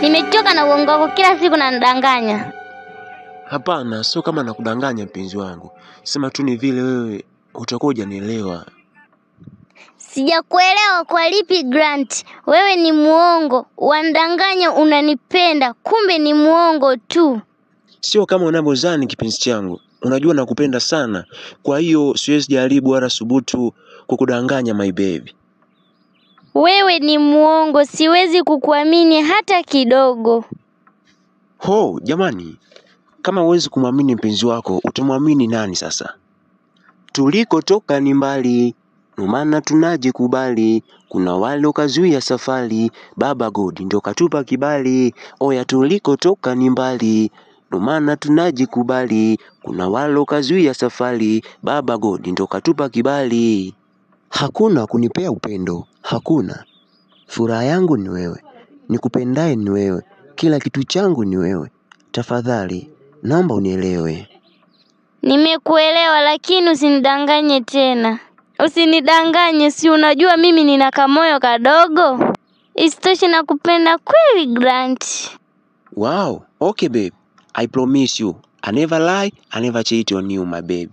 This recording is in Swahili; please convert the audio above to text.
Nimechoka na uongo wako, kila siku unanidanganya. Hapana, sio kama nakudanganya mpenzi wangu. Sema tu ni vile wewe utakuwa hujanielewa. Sijakuelewa kwa lipi Grant? Wewe ni muongo, unadanganya unanipenda, kumbe ni muongo tu. Sio kama unavyozani kipenzi changu. Unajua nakupenda sana. Kwa hiyo siwezi jaribu wala subutu kukudanganya my baby. Wewe ni muongo, siwezi kukuamini hata kidogo. Ho, jamani. Kama huwezi kumwamini mpenzi wako, utamwamini nani sasa? Tulikotoka ni mbali, ndio maana tunajikubali. Kuna wale ukazuia safari, Baba God ndio katupa kibali. Oya, tulikotoka ni mbali, ndio maana tunajikubali. Kuna wale ukazuia safari, Baba God ndio katupa kibali. Hakuna kunipea upendo, hakuna. Furaha yangu ni wewe, nikupendaye ni wewe, kila kitu changu ni wewe. Tafadhali, naomba unielewe. Nimekuelewa, lakini usinidanganye tena. Usinidanganye, si unajua mimi nina kamoyo kadogo. Isitoshe nakupenda kweli Grant. Wow, okay babe. I promise you, I never lie, I never cheat on you my baby.